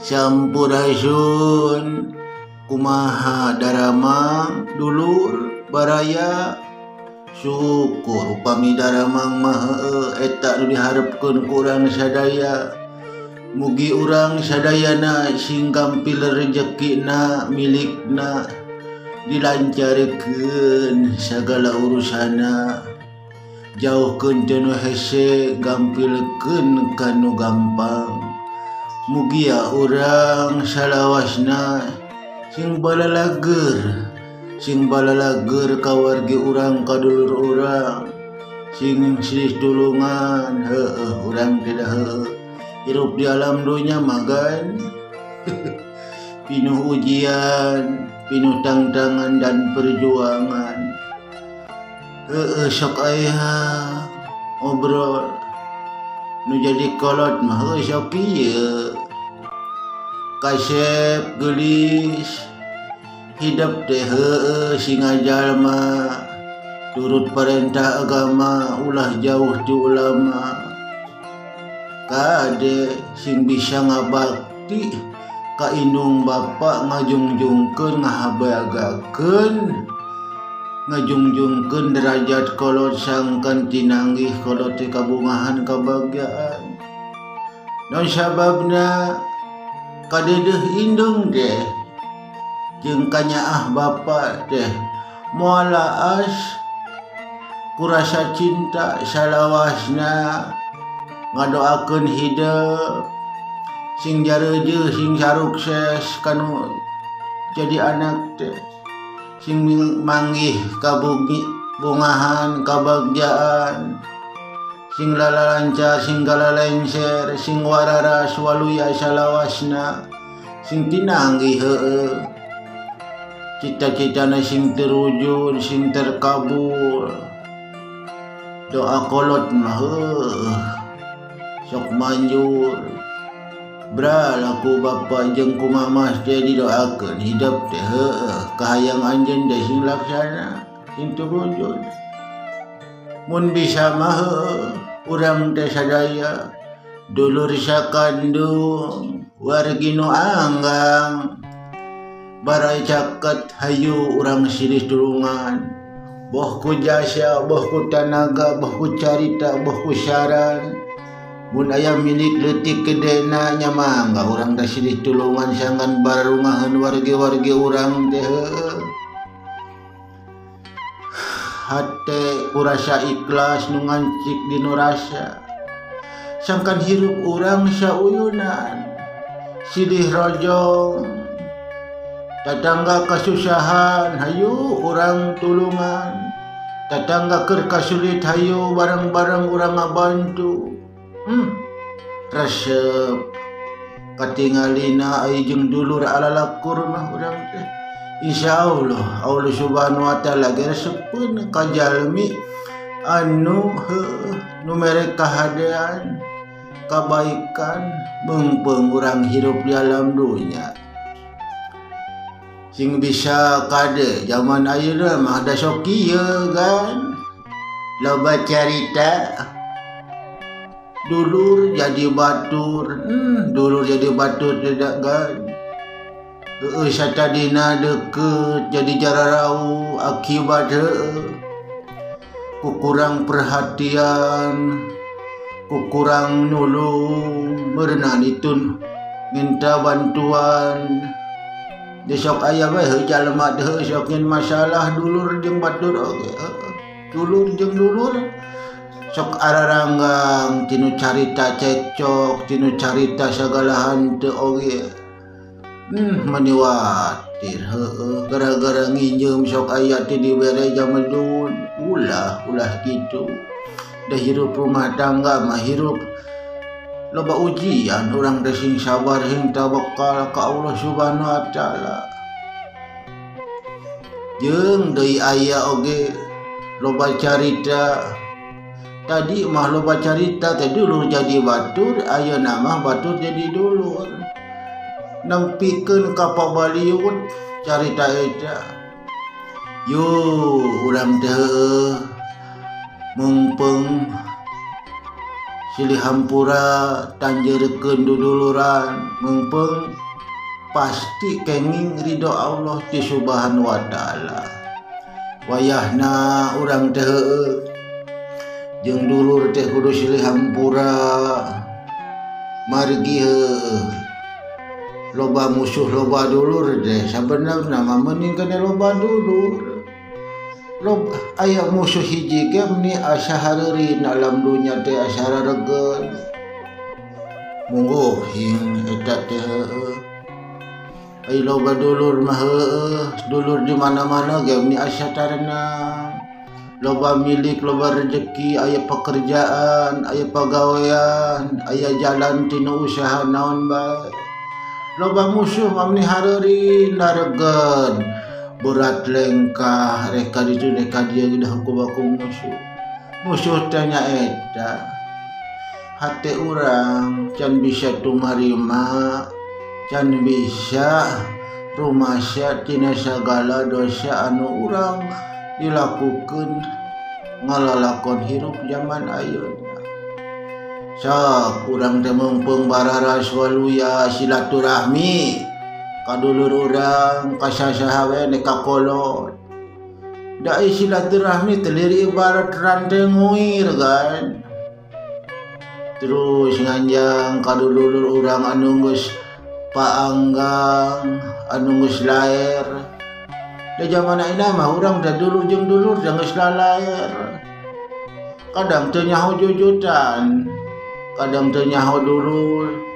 Sampurasun kumaha daramang dulur baraya syukur upami daramang mah eta nu diharepkeun ku urang sadaya. Mugi urang sadayana sing gampil rezekina milikna dilancarkeun sagala urusana. Jauhkeun teu hese gampilkeun kanu gampang. Mugi ya urang salawasna sing balalager kawargi urang kadulur urang sing silih tulungan urang tidak hirup di alam dunia magan pinuh ujian, pinuh tantangan dan perjuangan. Sok aya ngobrol nu jadi kolot mah sok ieu kasep gelis hidup teh sing jalma turut perintah agama ulah jauh ti ulama kade sing bisa ngabakti ka indung bapa ngajungjungkeun ngahabagakeun ngajungjungkeun derajat kolot sangkan tinanggih kolot teh kabungahan kabagyaan. Non sababna kadeudeung indung teh jeung kanyaah bapa teh moal laas ku rasa cinta salawasna ngadoakeun hidup sing jareujeuh sing sarukses kanu jadi anak teh sing manggih kabungahan kabagjaan sing lalalancar sing galalengser sing wararas waluya salawasna sing tinanggih cita-citana sing terwujud sing terkabul. Doa kolot mah sok manjur bralaku bapa jeung ku mamah teh didoakeun hidup teh kahayang anjeun teh sing laksana sing terwujud. Mun bisa mah urang teh sadaya dulur sakandung wargi nu anggang barai caket hayu urang silih tulungan boh ku jasa boh ku tanaga boh ku carita boh ku saran. Mun aya milik leutik gedena nya mangga urang da silih tulungan sangan bararungahan wargi-wargi urang teh hate kurasa ikhlas nu ngancik dinu rasa sangkan hirup urang sauyunan silih rojong tatangga kasusahan hayu urang tulungan tatangga keur kasulit hayu bareng-bareng urang ngabantu. Resep katingalina ai jeung dulur alalakur mah urang teh insyaallah Allah subhanahu wa taala ge resepkeun ka jalmi anu nu mere kahadean kabaikan beungpeung urang hirup di alam dunya sing bisa kade zaman ayeuna mah da sok ieu kan loba carita dulur jadi batur tidak kan satadina deket jadi jararau akibat kukurang perhatian kukurang nulung merenah ditun minta bantuan besok aya bae jalma teh sok ngeun masalah dulur jeung batur oge dulur jeung dulur sok araranggang tinu carita cekcok tinu carita sagala hanteu oge maniwatir gara-gara nginjeum sok aya ti dibere jamelun ulah kitu da hirup rumah tangga mah hirup loba ujian urang teh sing sabar hing tawakal ka Allah subhanahu wa taala jeung deui aya oge loba carita. Tadi mah loba carita teh dulur jadi batur, ayeuna mah batur jadi dulur. Nempikeun ka pabaliut carita eta. Yo urang teh mumpung silih hampura tanjeurkeun duduluran mumpung pasti kenging ridho Allah ti subhanahu wa ta'ala. Wayahna urang teh heueuh jeung dulur teh kudu silih hampura margi heueuh. Loba musuh loba dulur teh sabenerna mah mending kana loba dulur. Loba aya musuh hiji ge meni asa hareureun alam dunya teh asa raregeun. Mungguh hing eta teh heueuh. Ai loba dulur mah heueuh, dulur di mana-mana ge meni asa tarenang. Loba milik, loba rezeki, aya pekerjaan, aya pagawean, aya jalan tina usaha naon bae. Loba musuh mah meni hareureun daregeun. Berat lengkah reka ditu reka dieu dah baku musuh. Musuh teh nyaeta hate urang can bisa tumarima, can bisa rumasya tina sagala dosa anu urang dilakukeun ngalalakon hirup zaman ayeuna. Sok urang teh mumpung bararas waluya silaturahmi kadulur urang kasasaha we neka kolot. Da silaturahmi teh lirik ibarat rantai nguir kan. Terus nganjang kadulur urang anu geus paanggang, anu geus laer. Da zaman ayeuna mah urang teh dulur jeung dulur geus lalaer. Kadang teu nyaho jujutan, kadang teu nyaho dulur.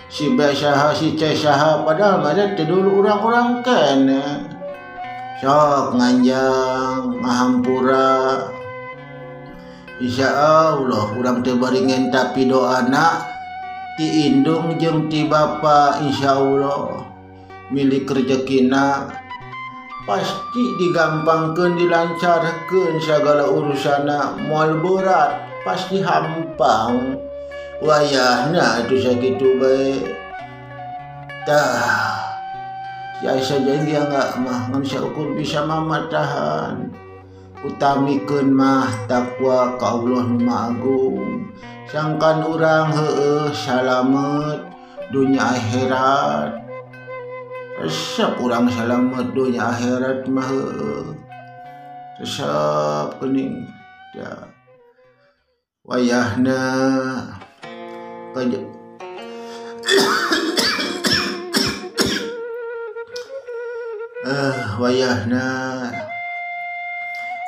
Si B saha si C saha padahal mah teh dulur urang-urang keneh. Sok nganjang ngahampura. Insyaallah urang teh bari ngenta pidoana ti indung jeung ti bapa insyaallah milik rezekina pasti digampangkeun dilancarkeun sagala urusana. Moal berat pasti hampang. Wayahna atuh sakitu bae. Tah sia janji enggak mah ngan saukur bisa mamatahan. Utamikeun mah takwa ka Allah nu Maha Agung. Sangkan urang heueuh salamet dunya akhirat. Resep urang salamet dunya akhirat mah heueuh. Resep geuning ya. Wayahna wayahna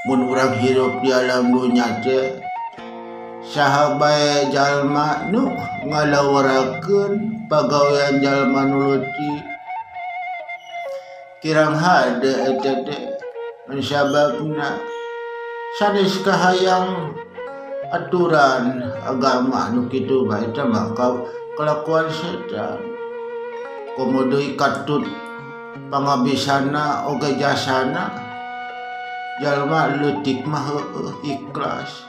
mun urang hirup di alam dunya teh saha bae jalma nu ngalawarakeun pagawean jalma nu leutik kirang hade eta teh sababna sanes kahayang aturan agama nu kitu bae eta mah kelakuan setan. Komo deui katut pangabisana oge jasana jalma leutik mah heueuh ikhlas.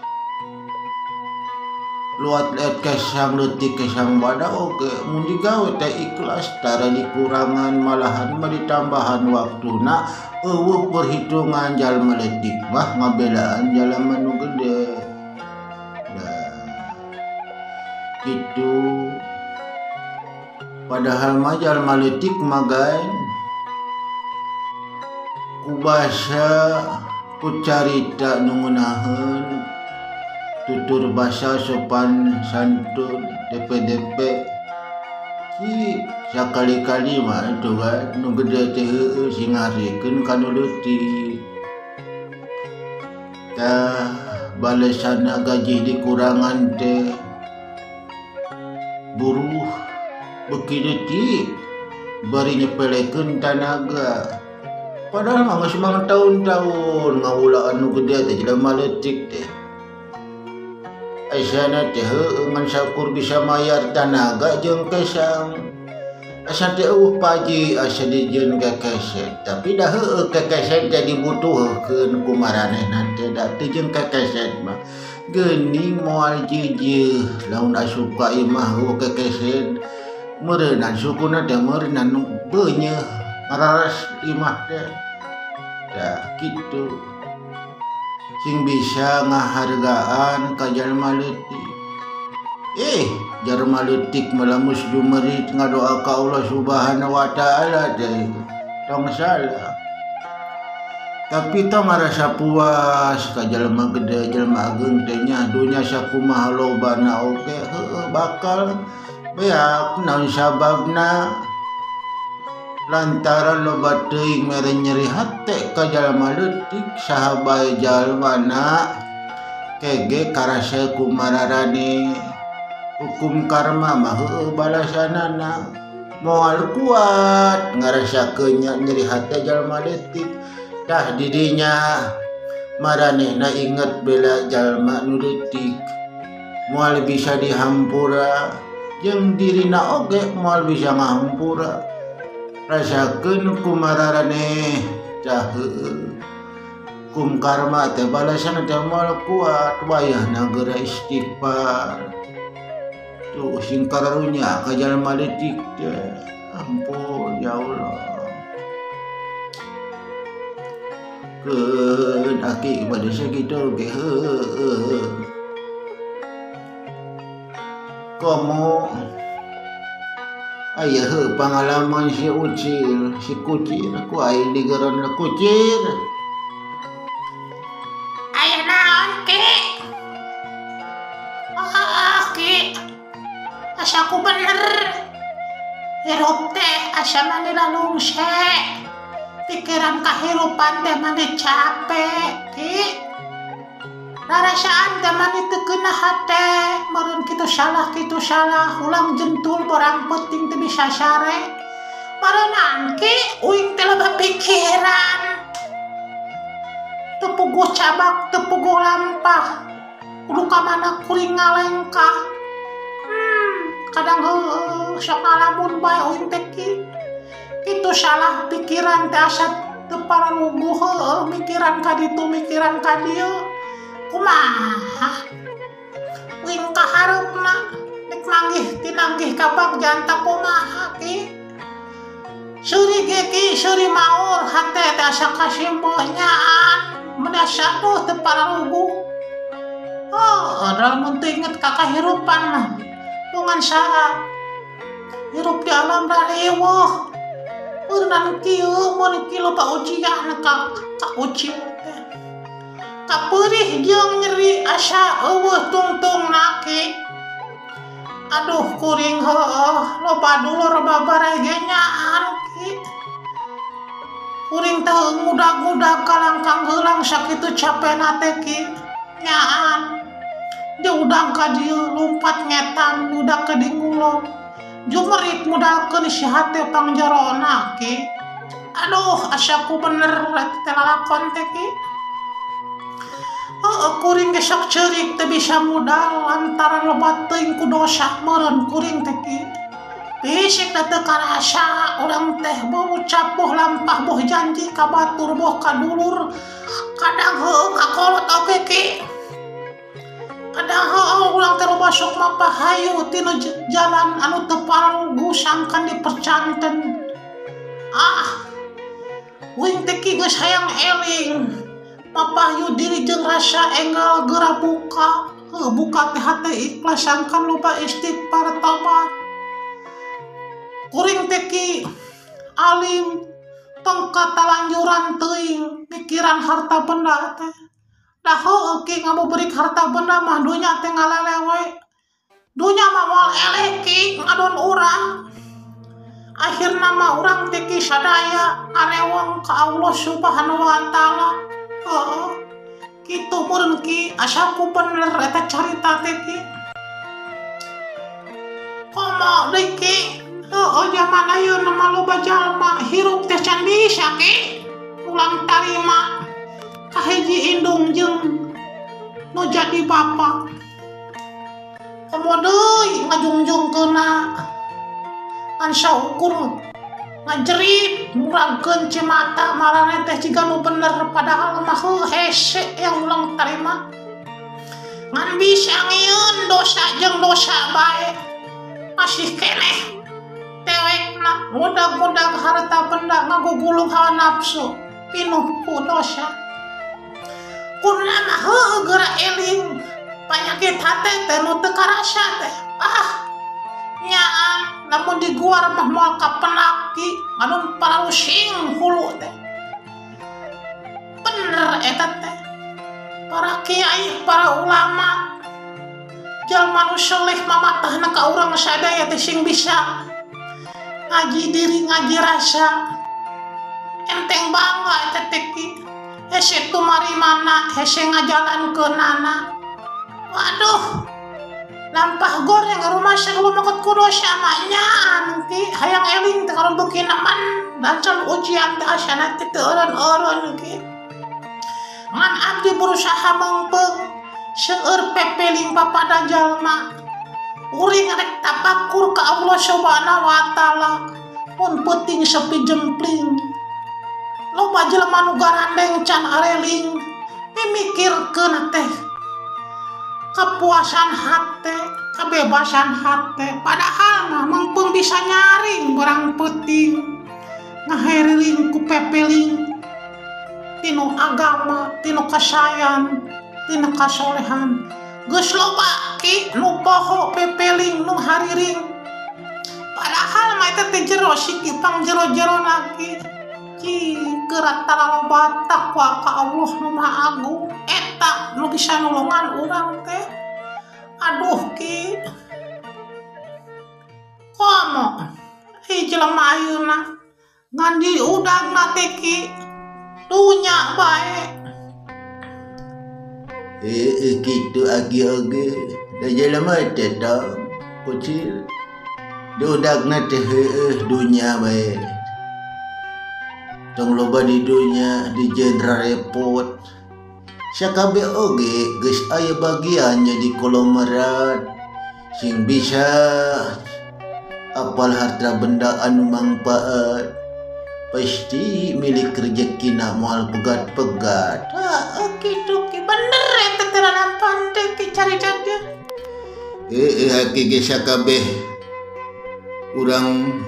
Luat liat kesang leutik kesang bada oge mun digawe teh ikhlas tara dikurangan malahan mah ditambahan waktuna eueuh perhitungan jalma leutik mah ngabelaan jalma nu gede. Gitu padahal mah jalma leutik mah gaen ku basa ku carita nu ngeunaheun tutur basa sopan santun DP si sakali-kali mah itu kan nu gede teh heueuh sing ngarikeun ka nu leutik. Tah balesana gaji dikurangan teh buruh beuki detik bari nyepelekeun tanaga. Padahal mah geus mang tahun-tahun ngaulaan nu gede teh jelema leutik teh. Aisana teh heueuh ngan sakur bisa mayar tanaga jeung kesang. Asa teh eueuh paji asa dijieun kekeset, tapi dah heueuh kekeset teh dibutuhkeun ku maranehna teh da teu jeung kekeset mah. Geuning moal jijeuh lamun asup ka imah heueuh kekeset meureunan sukuna teh meureunan beunyeeh ngarares imah teh. Da kitu sing bisa ngahargaan ka jalma leutik Jarma letik malamus jumerit ngadoa ka Allah subhanahu wa ta'ala deh. Tong salah. Tapi tong ngarasa puas ka jalma gede jalma ageung teh nya dunya sakumaha lobana oge bakal beak naon sababna lantaran loba teuing mere nyeri hate ka jalma leutik saha bae jalmana kege karasa kumararane hukum karma mah balasanana moal kuat ngarasakeun nyeri hate jalma leutik dah didinya maranehna inget bela jalma nu leutik moal bisa dihampura jeung dirina oge moal bisa ngahampura rasakeun kumararane tah hukum karma teh balasan teh moal kuat wayahna geura istighfar tuh sing karunya ka jalma leutik teh ampun ya Allah keun aki pada sakitu ge komo aya pangalaman si ucil si kucir ku aing digeron kucir aya naon ki ki asaku bener hirup teh asa mani lalungse pikiran kahirupan teh mani capek ki rarasaan teh mani teu keunah hate meureun kitu salah ulang jentul borang penting teu bisa sare parenan ki uing teh loba pikiran teu puguh cabak teu puguh lampah kudu ka mana kuring ngalengkah kadang sok ngalamun bae uing teh kitu salah pikiran teh asa teu paraluguh mikiran ka ditu mikiran ka dieu kumaha uing kaharepna nek manggih tinanggih ka bagjan tah kumaha ki seuri ge ki seuri maur hate teh asa kasimboh nyaan medasa tuh teu paraluguh dalam teu inget ka kahirupan mah pungan saha hirup di alam rareuweuh urang kieu mun kieu loba ujian ka ucil teh kapeurih jeung nyeri asa eueuh tungtungna ki aduh kuring loba dulur babarege nyaan ki kuring teh ngudag-ngudag kalangkang heulang sakitu capena teh ki nyaan diudang ka dieu lumpat ngetan budak ka dingulong jumerit mudalkeun si hate pangjarona ki aduh asaku bener teh lalakon teh ki kuring ge sok ceurik teu bisa mudal lantaran loba teuing ku dosa meureun kuring teh ki bisik teh teu karasa urang teh beuh ucap beuh lampah beuh janji ka batur beuh ka dulur kadang ka kolot oge ki kadang ulang teh loba sok mapahayu tina jalan anu teu paraluguh sangkan dipercanten uing teh ki geus hayang eling mapahayu diri jeung rasa enggal geura buka teh hate ikhlas sangkan loba istighfar tobat kuring teh ki alim tong katalanjuran teuing pikiran harta benda teh dah ki ngamuberik harta benda mah dunya teh ngalelewe dunya mah moal eleh ki ngadon urang akhirna mah urang teh ki sadaya ngareweng ka Allah subhanahu wa ta'ala kitu meureun ki asaku bener eta carita teh ki komo deui ki zaman ayeuna mah loba jalma hirup teh can bisa ki ulang tarima kahiji indung jeung nu jadi bapa komo deui ngajungjungkeunna kan saukur ngajerit muragkeun cimata marane teh ciga nu bener padahal mah hese yang ulang tarima ngan bisa ngieun dosa jeung dosa bae masih keneh tewekna mudag-mudag harta benda ngagugulung hawa nafsu pinuh ku dosa kunaha geura eling panyakit hate teh nu teu karasa teh Nyaan namun di guar mah moal kapenaki nganun paralusing hulu teh. Bener eta teh. Para kiai, para ulama jalma nu soleh mamatahna ka urang sadaya teh sing bisa ngaji diri, ngaji rasa. Enteng bangga eta teh ki. Hese tumarimana, hese ngajalankeunana. Waduh. Lampah goreng rumah sebelum makot kudosa nyaan ki hayang eling teh karon beuki neman dan can ujian teh asana teh teu eureun-eureun ki. Ngan abdi berusaha mengpeung seueur pepeling papada jalma. Uring rek tapakur ka Allah Subhanahu wa taala. Mun peuting sepi jempling. Loba jelema nu garandeng can areling mimikirkeun teh kepuasan hati, kebebasan hati. Padahal mah mengpung bisa nyaring barang peuting ngaheriling ku pepeling tinu agama, tinu kasayan, tinu kasolehan. Geus loba ki nu poho pepeling nu hariring. Padahal mah eta teh jero siki pang jero-jero lagi. Ci kerat taraloba takwa ka Allah nu Maha Agung. Eta nu bisa nulungan urang teh. Aduh ki. Komo jelema ayeuna ngan di udangna teh ki dunya bae. Kitu agi-agi da jelema teh dong kucil. Di udangna teh dunya bae. Tong loba di dunya di jendra repot. Sakabe oge geus aya bagian jadi kolomerat sing bisa apal harta benda anu mangpaat pasti milik rezekina moal pegat-pegat. Kitu ki bener eta teh nampan teh ki cari jaga. Haki ge sakabeh urang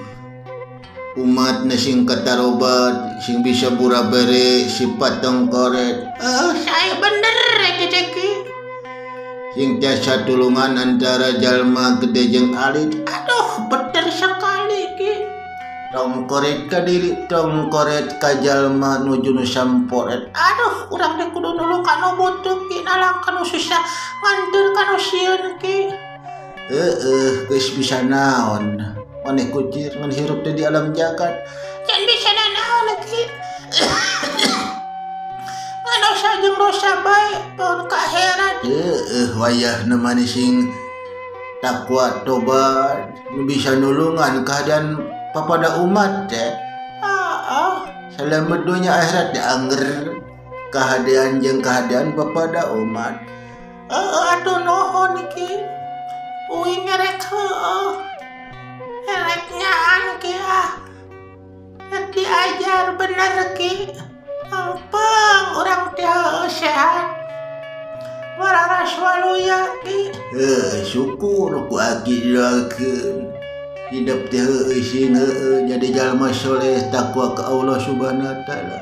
umat na sing katarobat sing bisa burabere sifat tongkoret. Saya bener eta ki. Sing tiasa tulungan antara jalma gede jeung alit. Aduh bener sekali ki. Tongkoret ka diri, tongkoret ka jalma nuju nu samporet. Aduh urang teh kudu nulung ka nu butuh ki, nalang ka nu susah, nganteur ka nu sieun ki. Geus bisa naon. Maneh kucir ngan hirup teh di alam jagat. Can bisa naon ki. Ngan dosa jeung dosa bae pun ka akhirat. Wayahna maneh sing takwa tobat nu bisa nulungan keadaan papada umat teh. Salamet dunya akhirat diangger keadaan jeung keadaan papada umat. Aduh nuhun ki. Uing ngerek Hereknya anu ki diajar bener ki. Ampang urang teh sehat. Wararas waluya ki. Syukur ku aki doakeun. Hidup teh sing jadi jalma soleh takwa ka Allah Subhanahu wa taala.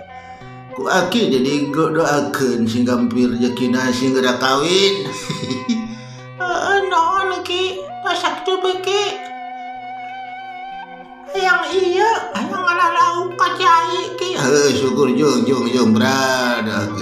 Ku aki jadi doakeun sing gampir rezekina sing geura kawin. Naon ki? Pasak tuh ki. Yang iya, yang ala lauk kacai ki. Syukur jong brada.